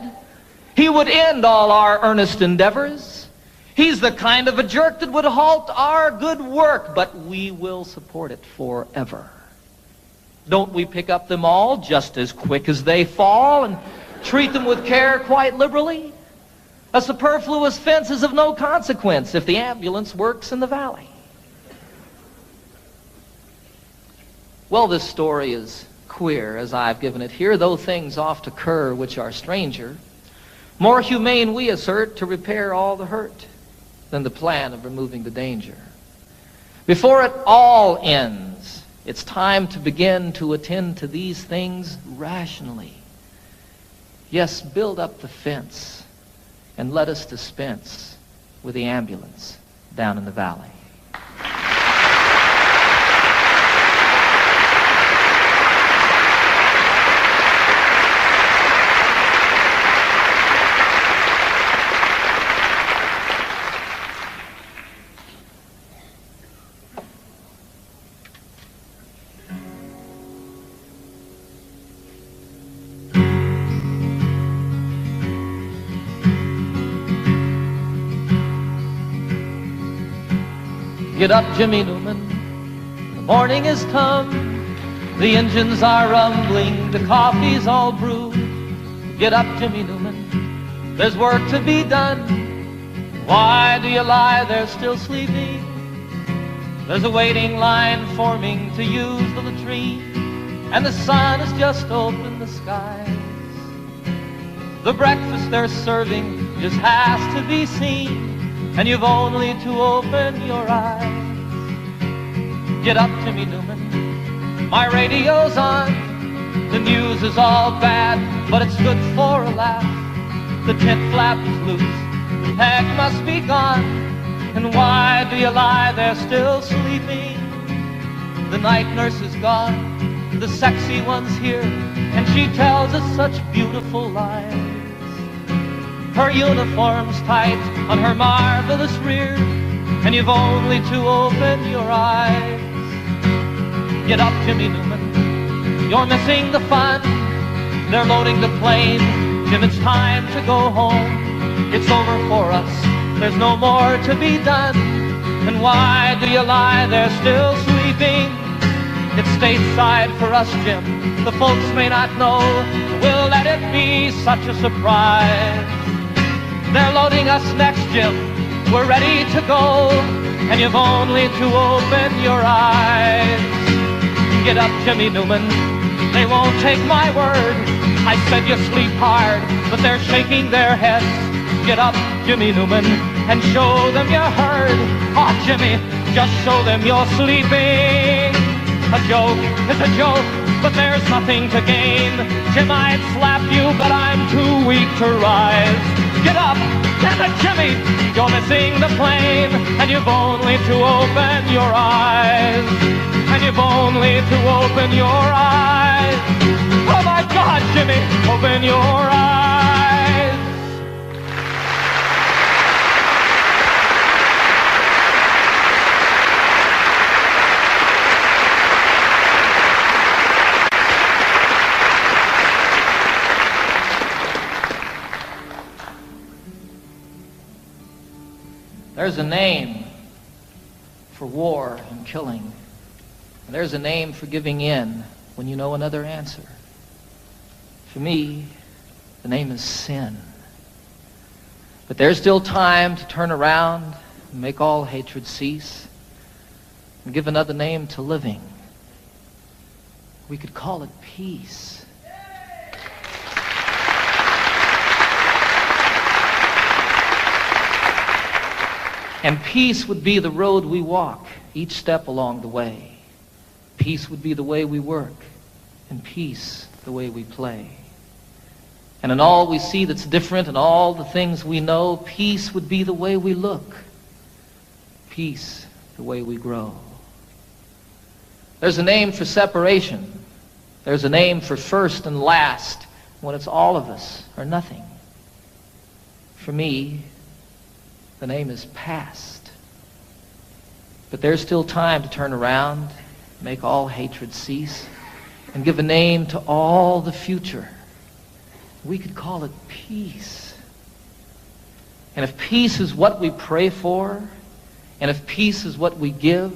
He would end all our earnest endeavors. He's the kind of a jerk that would halt our good work, but we will support it forever. Don't we pick up them all just as quick as they fall and treat them with care quite liberally? A superfluous fence is of no consequence if the ambulance works in the valley. Well, this story is queer as I've given it here, though things oft occur which are stranger. More humane, we assert, to repair all the hurt than the plan of removing the danger. Before it all ends, it's time to begin to attend to these things rationally. Yes, build up the fence and let us dispense with the ambulance down in the valley. Get up, Jimmy Newman, the morning has come. The engines are rumbling, the coffee's all brewed. Get up, Jimmy Newman, there's work to be done. Why do you lie there still sleeping? There's a waiting line forming to use the latrine, and the sun has just opened the skies. The breakfast they're serving just has to be seen, and you've only to open your eyes. Get up, Jimmy Newman, my radio's on. The news is all bad, but it's good for a laugh. The tent flap is loose, the peg must be gone. And why do you lie there still sleeping? The night nurse is gone, the sexy one's here, and she tells us such beautiful lies. Her uniform's tight on her marvelous rear, and you've only to open your eyes. Get up, Jimmy Newman, you're missing the fun. They're loading the plane, Jim, it's time to go home. It's over for us, there's no more to be done. And why do you lie there still sleeping? It's stateside for us, Jim, the folks may not know. We'll let it be such a surprise. They're loading us next, Jim, we're ready to go, and you've only to open your eyes. Get up, Jimmy Newman, they won't take my word. I said you sleep hard, but they're shaking their heads. Get up, Jimmy Newman, and show them you heard. Oh, Jimmy, just show them you're sleeping. A joke is a joke, but there's nothing to gain. Jim, I'd slap you, but I'm too weak to rise. Get up, damn it, Jimmy, you're missing the plane, and you've only to open your eyes. And you've only to open your eyes. Oh my God, Jimmy, open your eyes. There's a name for war and killing. And there's a name for giving in when you know another answer. For me, the name is sin. But there's still time to turn around and make all hatred cease and give another name to living. We could call it peace. And peace would be the road we walk each step along the way. Peace would be the way we work, and peace the way we play. And in all we see that's different and all the things we know, peace would be the way we look. Peace the way we grow. There's a name for separation. There's a name for first and last when it's all of us or nothing. For me, the name is past. But there's still time to turn around, make all hatred cease, and give a name to all the future. We could call it peace. And if peace is what we pray for, and if peace is what we give,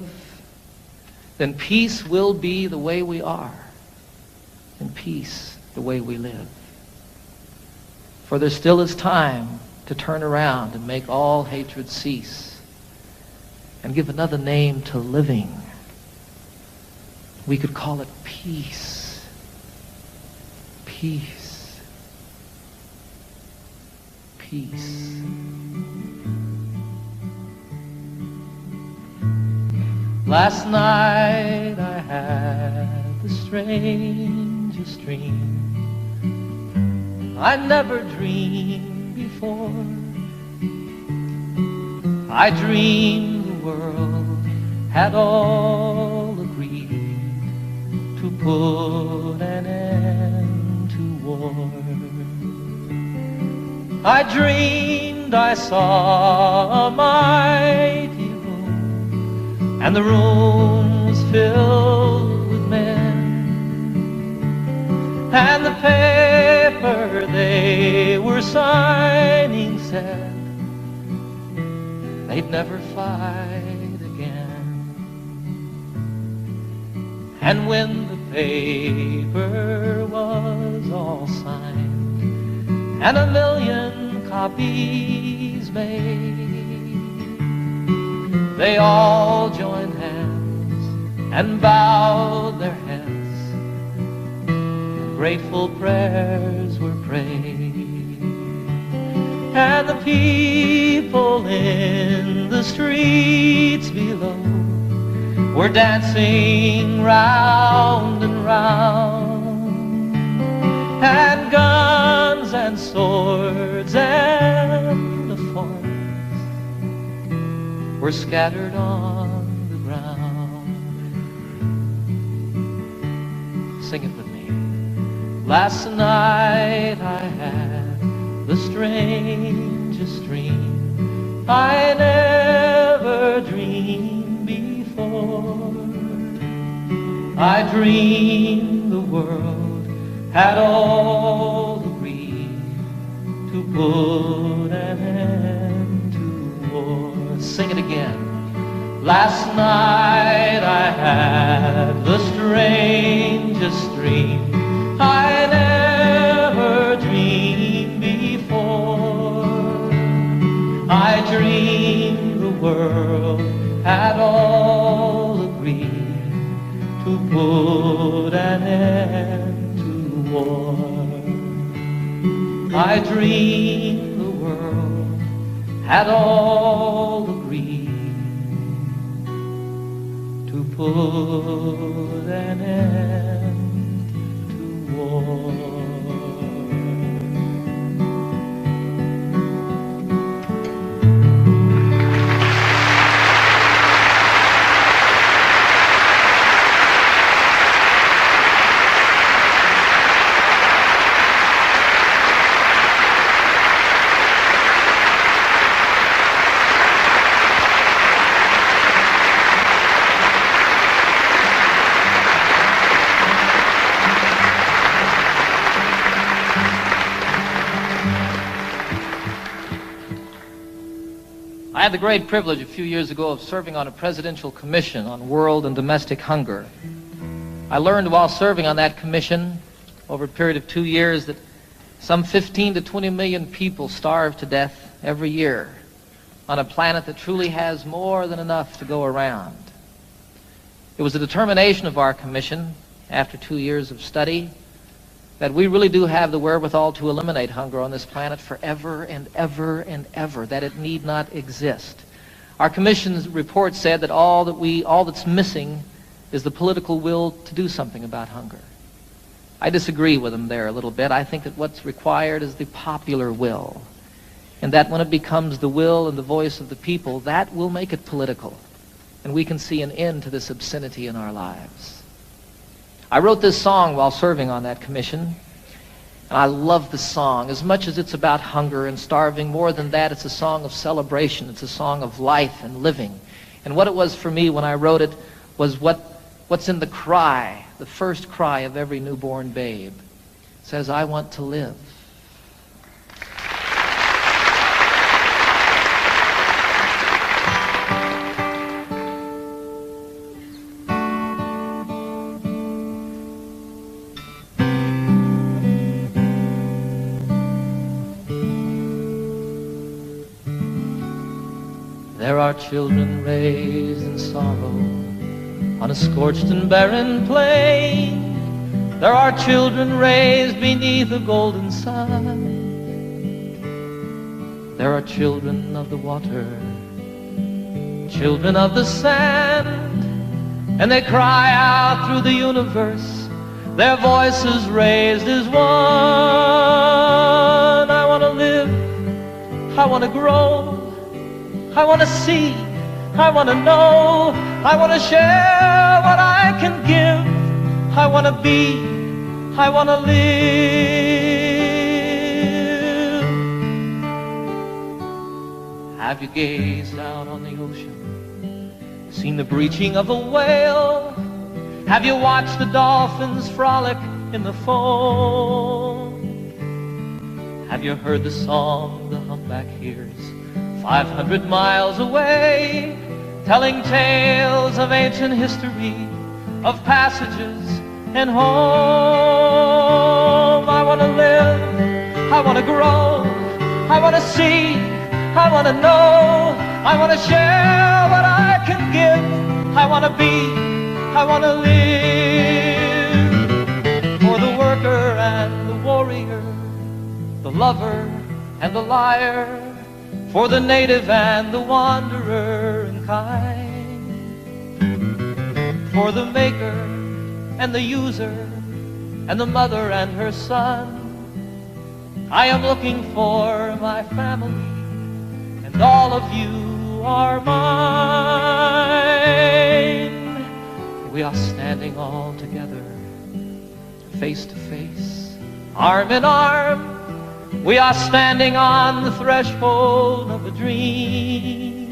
then peace will be the way we are, and peace the way we live. For there still is time to turn around and make all hatred cease and give another name to living. We could call it peace. Peace. Peace. Last night I had the strangest dream. I never dreamed before. I dreamed the world had all agreed to put an end to war. I dreamed I saw a mighty room, and the room was filled with men, and the paper they were signing said they'd never fight again. And when the paper was all signed and 1,000,000 copies made, they all joined hands and bowed their heads, and grateful prayers were prayed. And the people in the streets below were dancing round and round, and guns and swords and the forms were scattered on the ground. Sing it with me. Last night I had the strangest dream. I never dreamed before. I dreamed the world had all agreed to put an end to war. Sing it again. Last night I had the strangest dream. I never dreamed before. I dreamed the world had all agreed to put an end to war. I dreamed the world had all agreed to put an end to war. had the great privilege a few years ago of serving on a presidential commission on world and domestic hunger. I learned while serving on that commission over a period of 2 years that some 15 to 20 million people starve to death every year on a planet that truly has more than enough to go around. It was the determination of our commission, after 2 years of study, that we really do have the wherewithal to eliminate hunger on this planet forever and ever and ever, that it need not exist. Our commission's report said that all that's missing is the political will to do something about hunger. I disagree with them there a little bit. I think that what's required is the popular will, and that when it becomes the will and the voice of the people, that will make it political, and we can see an end to this obscenity in our lives. I wrote this song while serving on that commission, and I love the song. As much as it's about hunger and starving, more than that, it's a song of celebration. It's a song of life and living. And what it was for me when I wrote it was what's in the cry, the first cry of every newborn babe. It says, I want to live. There are children raised in sorrow on a scorched and barren plain. There are children raised beneath a golden sun. There are children of the water, children of the sand, and they cry out through the universe, their voices raised as one. I want to live, I want to grow, I want to see, I want to know, I want to share what I can give, I want to be, I want to live. Have you gazed out on the ocean, seen the breaching of a whale? Have you watched the dolphins frolic in the foam? Have you heard the song the humpback hears 500 miles away, telling tales of ancient history, of passages and home? I want to live, I want to grow, I want to see, I want to know, I want to share what I can give, I want to be, I want to live. For the worker and the warrior, the lover and the liar, for the native and the wanderer and kind, for the maker and the user and the mother and her son, I am looking for my family, and all of you are mine. We are standing all together, face to face, arm in arm. We are standing on the threshold of a dream.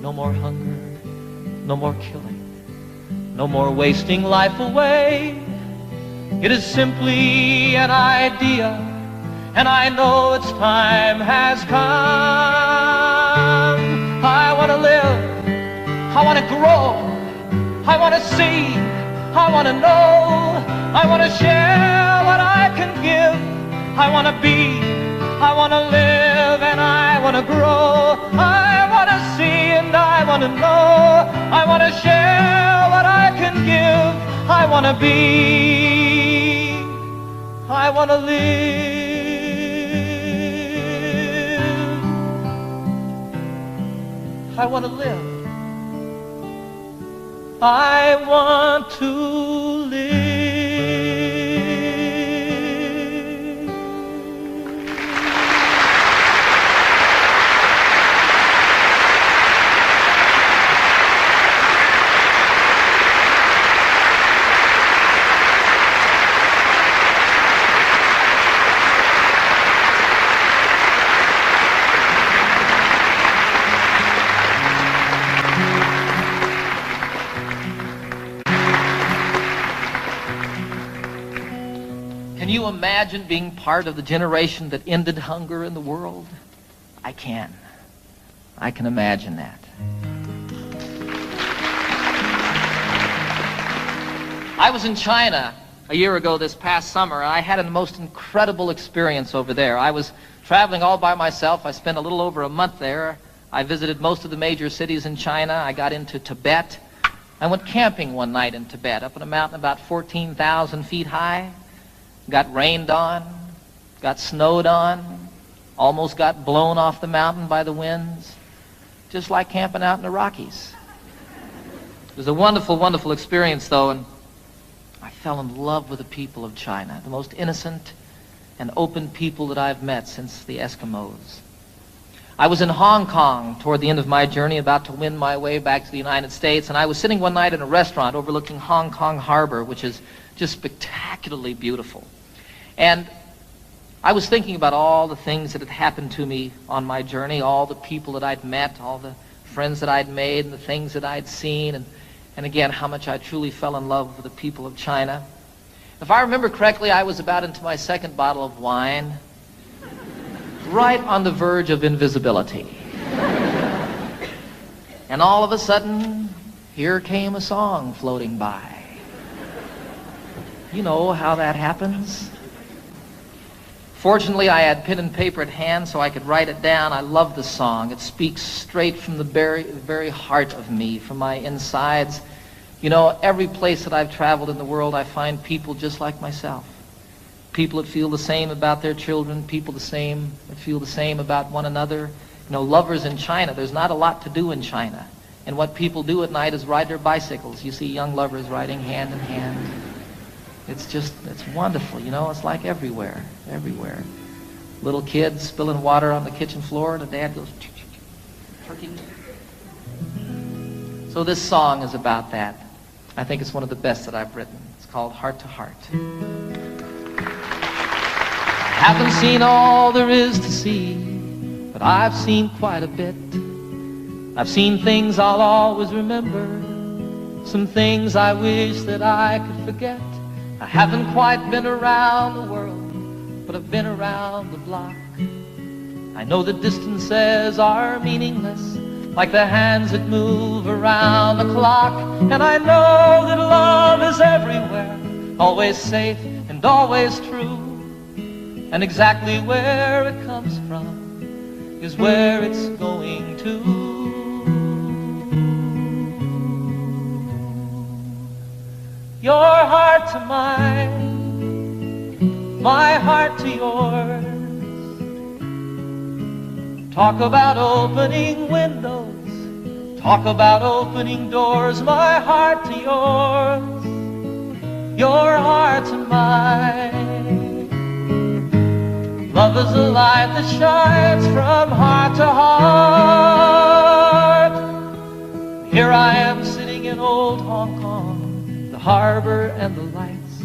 No more hunger, no more killing, no more wasting life away. It is simply an idea, and I know its time has come. I want to live, I want to grow, I want to see, I want to know, I want to share what I can give, I want to be, I want to live, and I want to grow, I want to see and I want to know, I want to share what I can give, I want to be, I want to live, I want to live, I want to live. Can you imagine being part of the generation that ended hunger in the world? I can. I can imagine that. I was in China a year ago this past summer, and I had a most incredible experience over there. I was traveling all by myself. I spent a little over a month there. I visited most of the major cities in China. I got into Tibet. I went camping one night in Tibet, up on a mountain about 14,000 feet high. Got rained on, got snowed on, almost got blown off the mountain by the winds, just like camping out in the Rockies. It was a wonderful, wonderful experience, though, and I fell in love with the people of China, the most innocent and open people that I've met since the Eskimos. I was in Hong Kong toward the end of my journey, about to win my way back to the United States, and I was sitting one night in a restaurant overlooking Hong Kong Harbor, which is just spectacularly beautiful. And I was thinking about all the things that had happened to me on my journey, all the people that I'd met, all the friends that I'd made, and the things that I'd seen, and again, how much I truly fell in love with the people of China. If I remember correctly, I was about into my second bottle of wine, right on the verge of invisibility. And all of a sudden, here came a song floating by. You know how that happens. Fortunately, I had pen and paper at hand so I could write it down. I love the song. It speaks straight from the very heart of me, from my insides. You know, every place that I've traveled in the world, I find people just like myself. People that feel the same about their children, people that feel the same about one another. You know, lovers in China, there's not a lot to do in China. And what people do at night is ride their bicycles. You see young lovers riding hand in hand. It's wonderful, you know, it's like everywhere. Little kids spilling water on the kitchen floor, and the dad goes, turkey. So this song is about that. I think it's one of the best that I've written. It's called Heart to Heart. I haven't seen all there is to see, but I've seen quite a bit. I've seen things I'll always remember, some things I wish that I could forget. I haven't quite been around the world, but I've been around the block. I know that distances are meaningless, like the hands that move around the clock. And I know that love is everywhere, always safe and always true. And exactly where it comes from is where it's going to. Your heart to mine, my heart to yours. Talk about opening windows, talk about opening doors. My heart to yours, your heart to mine. Love is a light that shines from heart to heart. Here I am sitting in old Hong Kong, the harbor and the lights,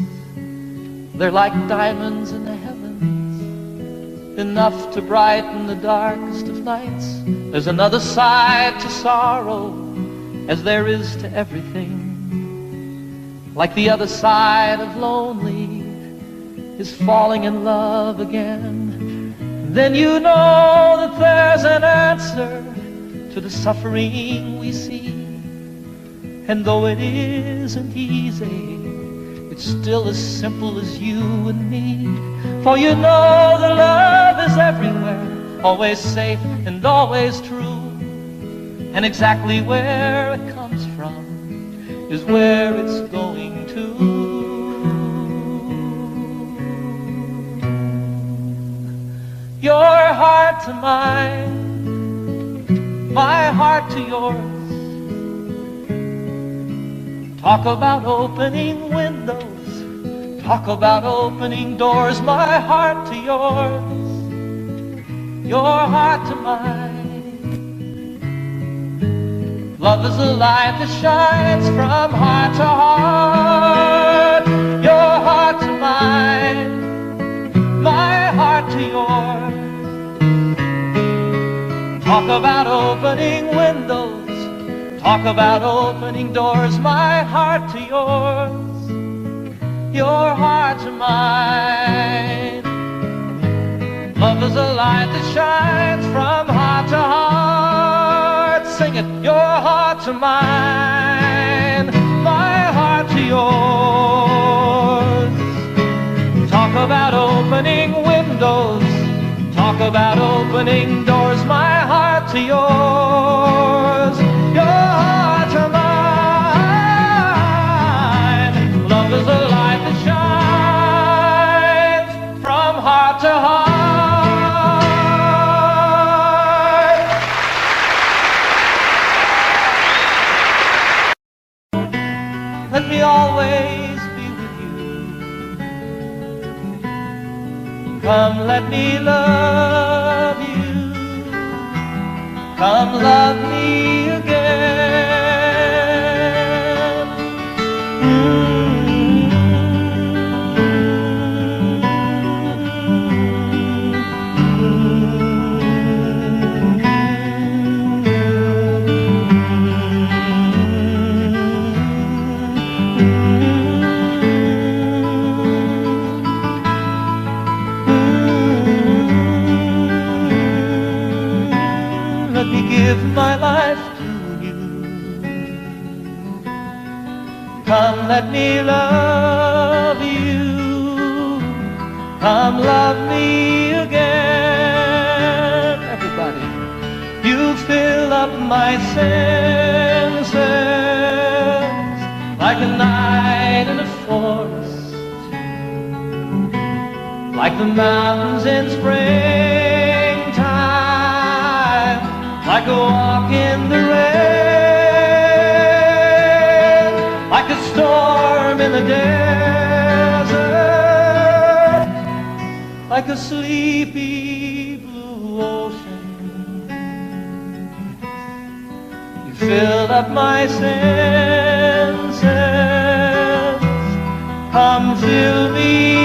they're like diamonds in the heavens, enough to brighten the darkest of nights. There's another side to sorrow, as there is to everything. Like the other side of lonely is falling in love again. Then you know that there's an answer to the suffering we see. And though it isn't easy, it's still as simple as you and me. For you know that love is everywhere, always safe and always true. And exactly where it comes from is where it's going to. Your heart to mine, my heart to yours. Talk about opening windows, talk about opening doors. My heart to yours, your heart to mine. Love is a light that shines from heart to heart. Your heart to mine, my heart to yours. Talk about opening windows, talk about opening doors. My heart to yours, your heart to mine. Love is a light that shines from to heart, sing it, your heart to mine, my heart to yours. Talk about opening windows, talk about opening doors, my heart to yours, your heart to mine. Love is a light that shines from heart to heart. Let me always be with you. Come, let me love you. Come, love me again. Let me give my life to you. Come, let me love you. Come, love me again. Everybody, you fill up my senses like a night in a forest, like the mountains in springtime, like a walk in the rain, like a storm in the desert, like a sleepy blue ocean. You fill up my senses, come fill me